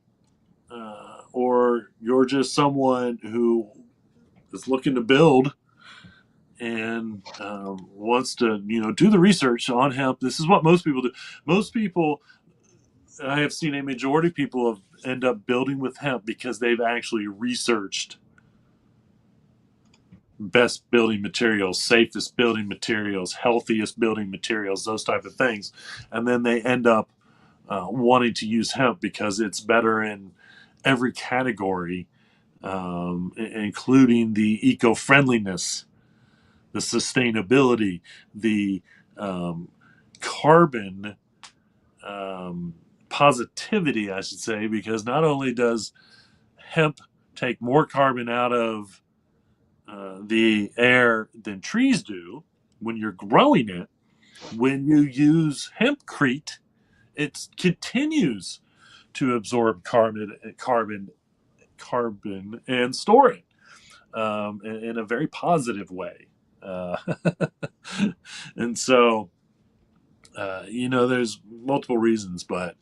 or you're just someone who is looking to build and wants to do the research on hemp. This is what most people do. Most people, I have seen a majority of people have end up building with hemp because they've actually researched best building materials, safest building materials, healthiest building materials, those type of things, and then they end up wanting to use hemp because it's better in every category, including the eco-friendliness, the sustainability, the um, carbon positivity, I should say, because not only does hemp take more carbon out of the air than trees do when you're growing it, when you use hempcrete, it continues to absorb carbon and store it in a very positive way. Uh, and so, there's multiple reasons, but,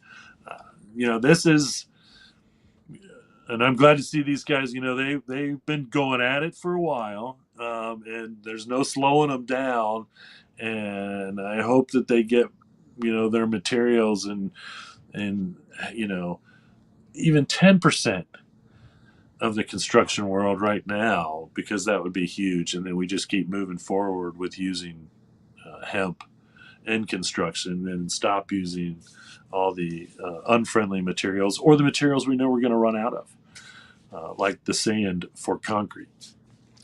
this is, and I'm glad to see these guys, they've been going at it for a while, and there's no slowing them down. And I hope that they get, their materials and, even 10% of the construction world right now, because that would be huge. And then we just keep moving forward with using hemp in construction and stop using all the unfriendly materials or the materials we know we're going to run out of, like the sand for concrete.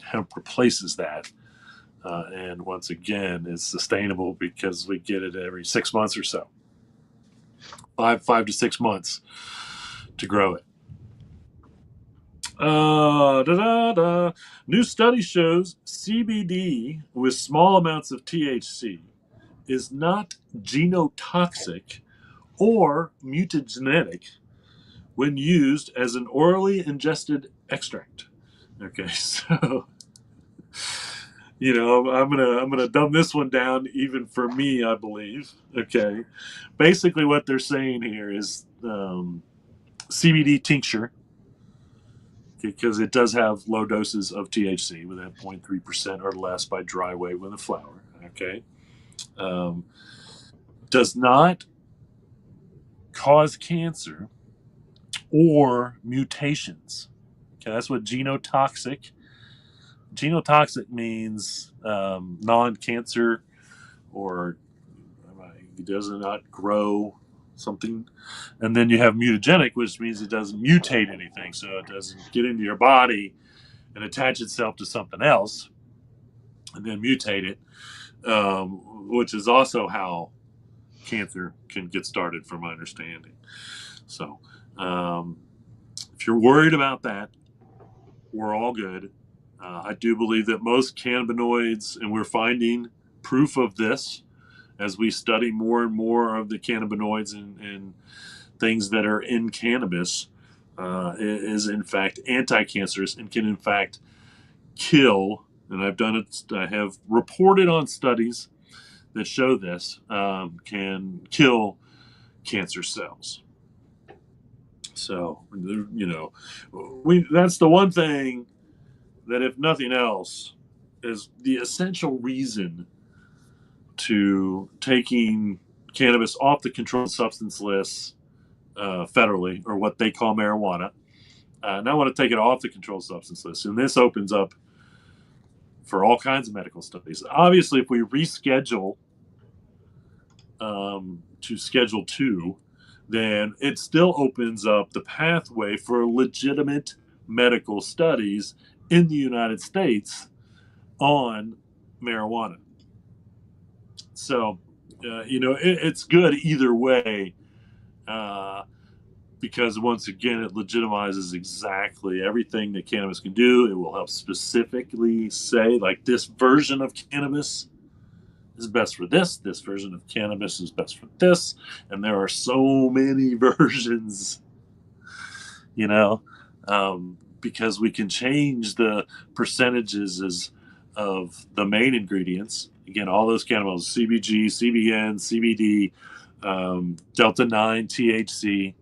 Hemp replaces that. And once again, it's sustainable because we get it every 6 months or so. 5 to 6 months to grow it. New study shows CBD with small amounts of THC is not genotoxic or mutagenic when used as an orally ingested extract. Okay, so I'm gonna dumb this one down even for me, I believe. Okay, basically what they're saying here is CBD tincture, because it does have low doses of THC within 0.3% or less by dry weight with a flower. Okay, does not cause cancer or mutations. Okay, that's what genotoxic. Genotoxic means non-cancer, or it does not grow something. And then you have mutagenic, which means it doesn't mutate anything, so it doesn't get into your body and attach itself to something else and then mutate it, which is also how cancer can get started, from my understanding. So if you're worried about that, we're all good. I do believe that most cannabinoids, and we're finding proof of this as we study more and more of the cannabinoids and things that are in cannabis, is in fact anti-cancerous and can in fact kill. And I have reported on studies that show this, can kill cancer cells. So, that's the one thing that, if nothing else, is the essential reason to taking cannabis off the controlled substance list federally, or what they call marijuana. And I want to take it off the controlled substance list. And this opens up for all kinds of medical studies. Obviously, if we reschedule to Schedule 2, then it still opens up the pathway for legitimate medical studies in the United States on marijuana. So, it's good either way, because once again, it legitimizes exactly everything that cannabis can do. It will help specifically say, like, this version of cannabis is best for this. This version of cannabis is best for this. And there are so many versions, because we can change the percentages of the main ingredients. Again, all those cannabinoids, CBG, CBN, CBD, Delta 9, THC,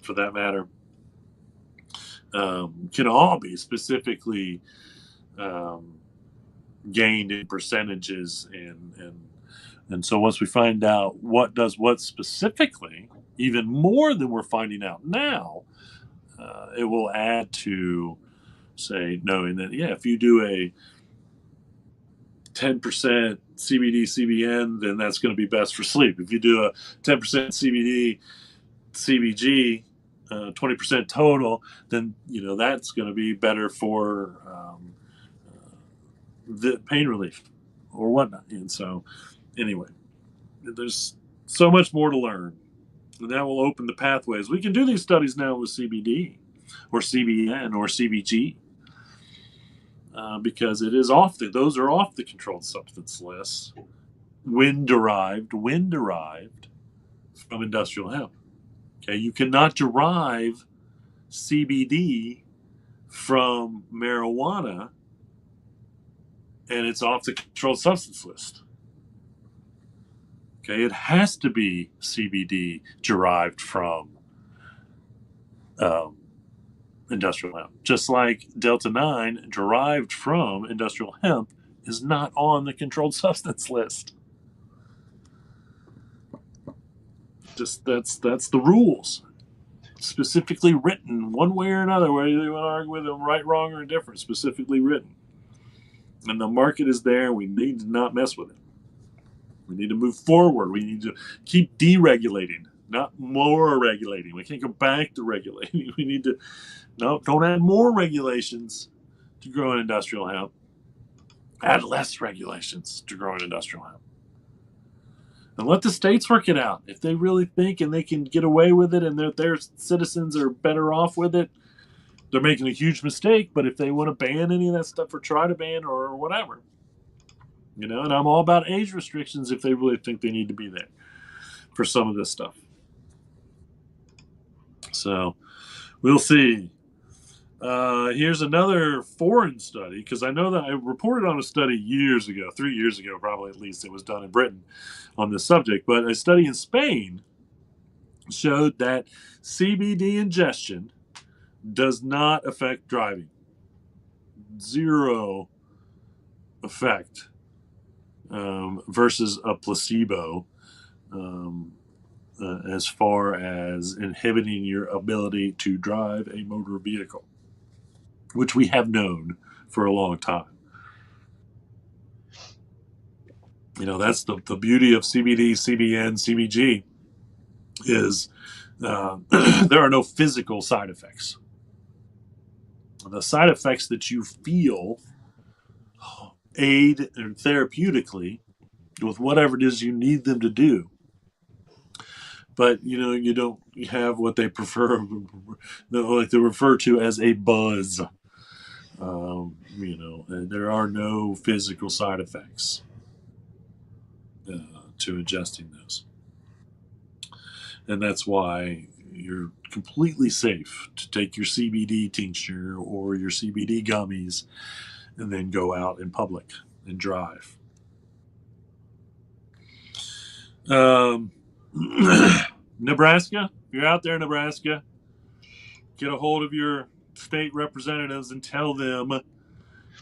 for that matter, can all be specifically gained in percentages. And so once we find out what does what specifically, even more than we're finding out now, it will add to, say, knowing that, if you do a 10% CBD CBN, then that's going to be best for sleep. If you do a 10% CBD CBG, 20% total, then that's going to be better for the pain relief or whatnot. And so, anyway, there's so much more to learn, and that will open the pathways. We can do these studies now with CBD or CBN or CBG. Because it is those are off the controlled substance list, wind derived from industrial hemp. Okay, you cannot derive CBD from marijuana and it's off the controlled substance list. Okay, it has to be CBD derived from um, industrial hemp. Just like Delta 9 derived from industrial hemp is not on the controlled substance list. Just that's the rules. Specifically written one way or another, whether you want to argue with them right, wrong, or indifferent, specifically written. And the market is there. We need to not mess with it. We need to move forward. We need to keep deregulating, not more regulating. We can't go back to regulating. We need to don't add more regulations to growing industrial hemp. Add less regulations to growing industrial hemp. And let the states work it out. If they really think and they can get away with it and their citizens are better off with it, they're making a huge mistake. But if they want to ban any of that stuff or try to ban or whatever, and I'm all about age restrictions if they really think they need to be there for some of this stuff. So we'll see. Here's another foreign study, because I know that I reported on a study years ago, 3 years ago, probably at least. It was done in Britain on this subject. But a study in Spain showed that CBD ingestion does not affect driving. Zero effect versus a placebo as far as inhibiting your ability to drive a motor vehicle, which we have known for a long time. That's the beauty of CBD, CBN, CBG is there are no physical side effects. The side effects that you feel aid therapeutically with whatever it is you need them to do. But, you don't have what they prefer, like they refer to as a buzz. There are no physical side effects to ingesting those. And that's why you're completely safe to take your CBD tincture or your CBD gummies and then go out in public and drive. Nebraska, if you're out there in Nebraska, get a hold of your state representatives and tell them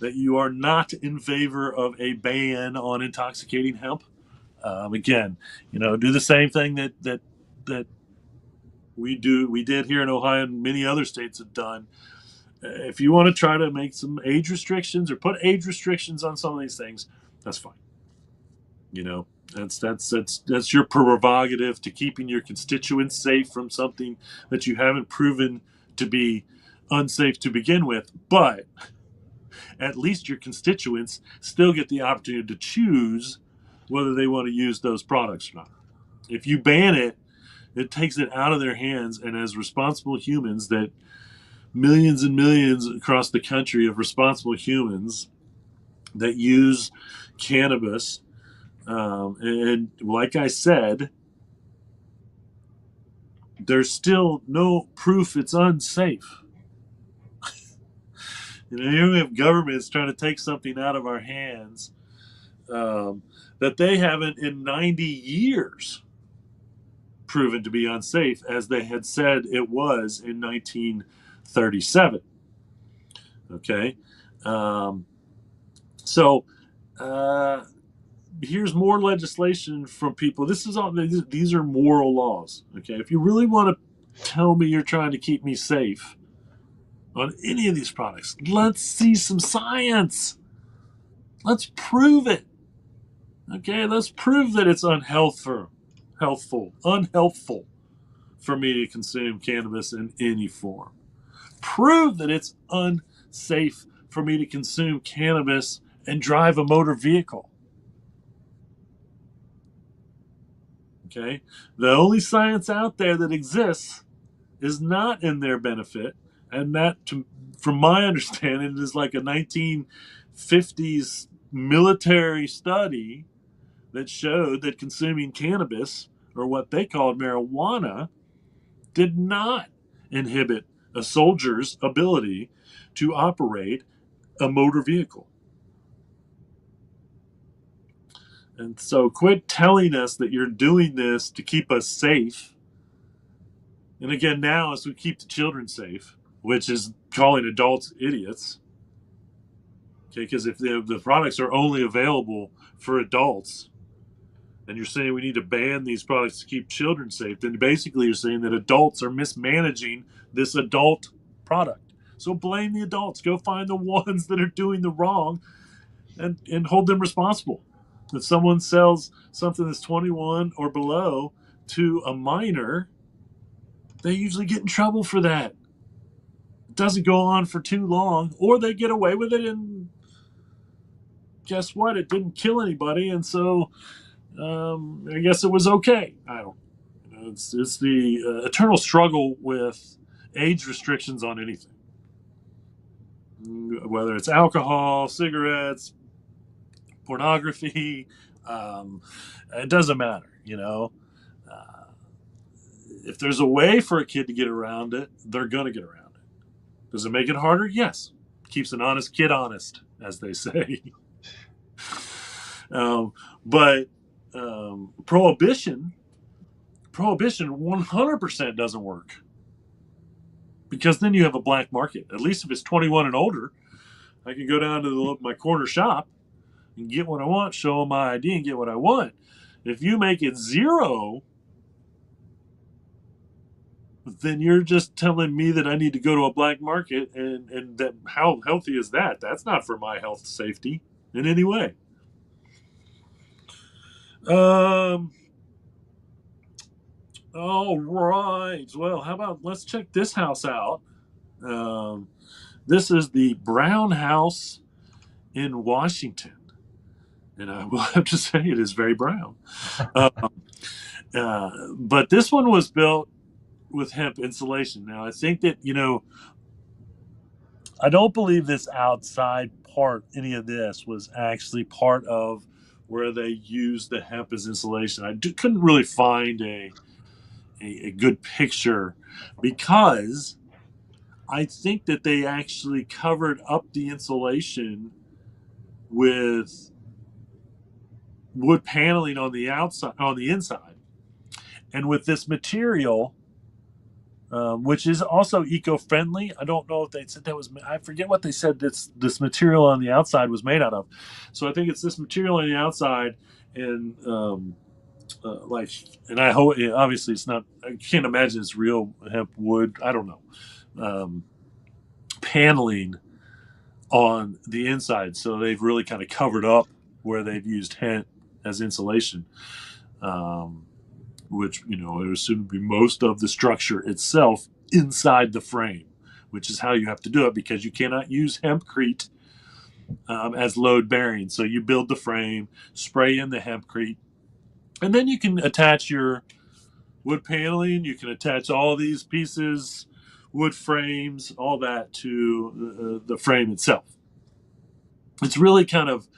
that you are not in favor of a ban on intoxicating hemp. Again, do the same thing that we did here in Ohio and many other states have done. If you want to try to make some age restrictions or put age restrictions on some of these things, that's fine. That's your prerogative to keeping your constituents safe from something that you haven't proven to be unsafe to begin with. But at least your constituents still get the opportunity to choose whether they want to use those products or not. If you ban it, it takes it out of their hands, and as responsible humans, that millions and millions across the country of responsible humans that use cannabis, and like I said, there's still no proof it's unsafe. Here we have governments trying to take something out of our hands that they haven't in 90 years proven to be unsafe, as they had said it was in 1937. Okay, so here's more legislation from people. These are moral laws. Okay, if you really want to tell me you're trying to keep me safe on any of these products, let's see some science. Let's prove it. Okay, let's prove that it's unhealthful for me to consume cannabis in any form. Prove that it's unsafe for me to consume cannabis and drive a motor vehicle. Okay, the only science out there that exists is not in their benefit, and that, from my understanding, is like a 1950s military study that showed that consuming cannabis, or what they called marijuana, did not inhibit a soldier's ability to operate a motor vehicle. And so quit telling us that you're doing this to keep us safe. And again, now as we keep the children safe, which is calling adults idiots. Okay, because if the products are only available for adults, and you're saying we need to ban these products to keep children safe, then basically you're saying that adults are mismanaging this adult product. So blame the adults. Go find the ones that are doing the wrong and hold them responsible. If someone sells something that's 21 or below to a minor, they usually get in trouble for that. It doesn't go on for too long, or they get away with it, and guess what? It didn't kill anybody, and so I guess it was okay. I don't. It's the eternal struggle with age restrictions on anything, whether it's alcohol, cigarettes, pornography. Um, it doesn't matter, Uh, if there's a way for a kid to get around it, they're going to get around it. Does it make it harder? Yes. Keeps an honest kid honest, as they say. But prohibition 100% doesn't work, because then you have a black market. At least if it's 21 and older, I can go down to my corner shop and get what I want, show them my ID, and get what I want. If you make it 0, then you're just telling me that I need to go to a black market, and that, how healthy is that? That's not for my health safety in any way. All right. Well, how about let's check this house out. Um, this is the Brown House in Washington, and I will have to say it is very brown. But this one was built with hemp insulation. Now, I think that, I don't believe this outside part, any of this, was actually part of where they used the hemp as insulation. Couldn't really find a good picture, because I think that they actually covered up the insulation with wood paneling on the outside, on the inside, and with this material, which is also eco-friendly. I don't know if they said that was. I forget what they said this material on the outside was made out of. So I think it's this material on the outside, and and I hope, obviously it's not. I can't imagine it's real hemp wood. I don't know. Paneling on the inside, so they've really kind of covered up where they've used hemp as insulation, which, it would assume to be most of the structure itself inside the frame, which is how you have to do it, because you cannot use hempcrete as load bearing. So you build the frame, spray in the hempcrete, and then you can attach your wood paneling. You can attach all these pieces, wood frames, all that to the frame itself. It's really kind of,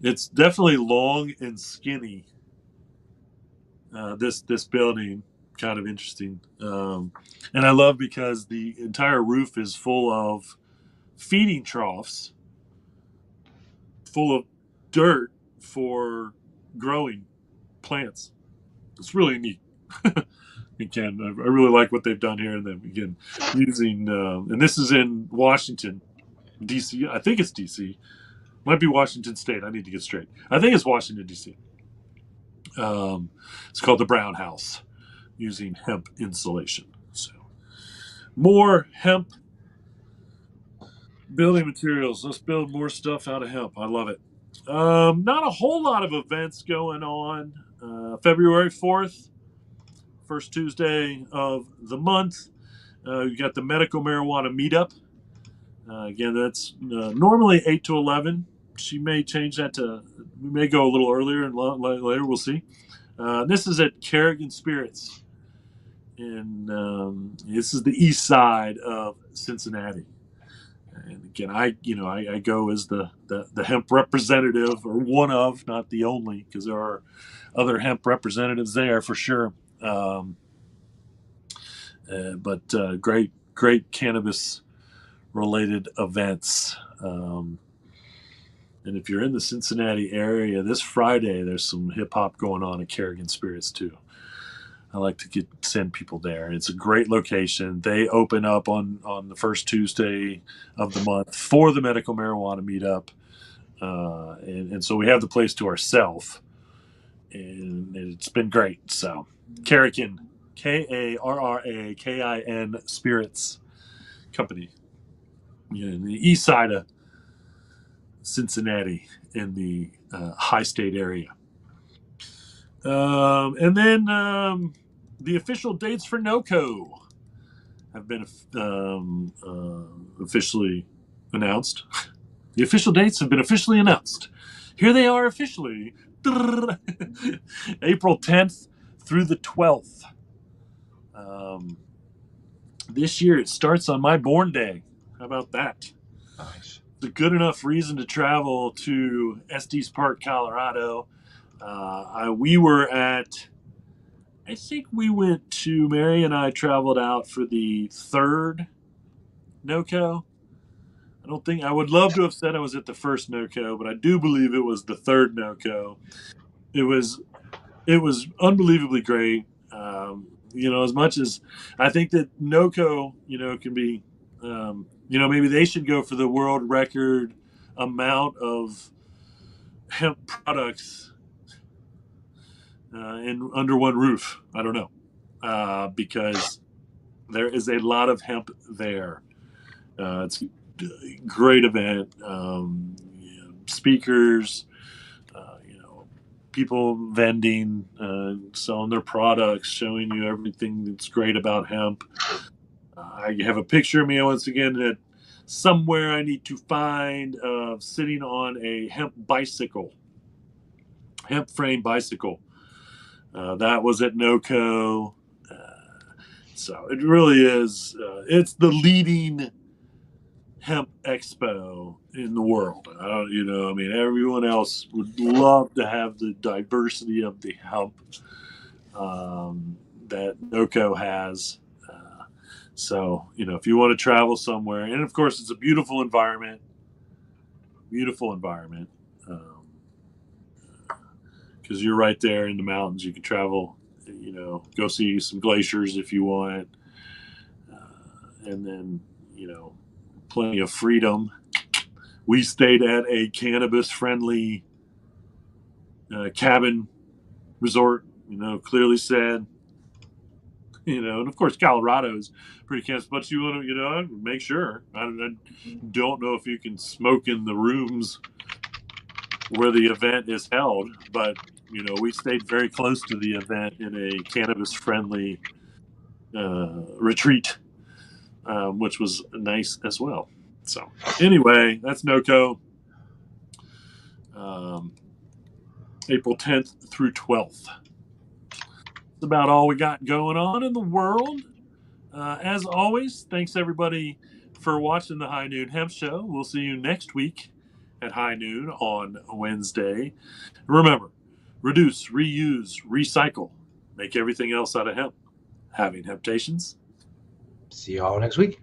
it's definitely long and skinny. This building, kind of interesting, and I love, because the entire roof is full of feeding troughs, full of dirt for growing plants. It's really neat. Again, I really like what they've done here, and then again using, and this is in Washington, D.C. I think it's D.C. Might be Washington State. I need to get straight. I think it's Washington, D.C. It's called the Brown House, using hemp insulation. So, more hemp building materials. Let's build more stuff out of hemp. I love it. Not a whole lot of events going on. February 4th, first Tuesday of the month, you got the medical marijuana meetup. Again, that's normally 8 to 11. She may change that to, we may go a little earlier and later. We'll see. This is at Kerrigan Spirits, and this is the east side of Cincinnati. And again, I go as the hemp representative, or one of, not the only, because there are other hemp representatives there for sure. but great cannabis related events. And if you're in the Cincinnati area this Friday, there's some hip hop going on at Kerrigan Spirits too. I like to send people there. It's a great location. They open up on the first Tuesday of the month for the medical marijuana meetup, and so we have the place to ourselves, and it's been great. So Kerrigan, Karrakin Spirits Company, in the east side of Cincinnati in the high state area. And then the official dates for NOCO have been officially announced. The official dates have been officially announced. Here they are officially. April 10th through the 12th. This year it starts on my born day. How about that? Nice. It's a good enough reason to travel to Estes Park, Colorado. We were at, I think we went to, Mary and I traveled out for the third NOCO. I would love to have said I was at the first NOCO, but I do believe it was the third NOCO. It was unbelievably great. As much as I think that NOCO, can be, maybe they should go for the world record amount of hemp products in under one roof. I don't know, because there is a lot of hemp there. It's a great event. Speakers, people vending, selling their products, showing you everything that's great about hemp. I have a picture of me once again that somewhere I need to find sitting on a hemp frame bicycle. That was at NOCO. So it really is. It's the leading hemp expo in the world. Everyone else would love to have the diversity of the hemp that NOCO has. So, if you want to travel somewhere, and of course, it's a beautiful environment, because you're right there in the mountains. You can travel, go see some glaciers if you want, and then, plenty of freedom. We stayed at a cannabis-friendly cabin resort, clearly said, and of course Colorado is pretty cannabis, but you want to, make sure. I don't know if you can smoke in the rooms where the event is held, but we stayed very close to the event in a cannabis-friendly retreat, which was nice as well. So anyway, that's NOCO, April 10th through 12th. That's about all we got going on in the world. As always, thanks everybody for watching the High Noon Hemp Show. We'll see you next week at high noon on Wednesday. Remember, reduce, reuse, recycle. Make everything else out of hemp. Having hemptations. See you all next week.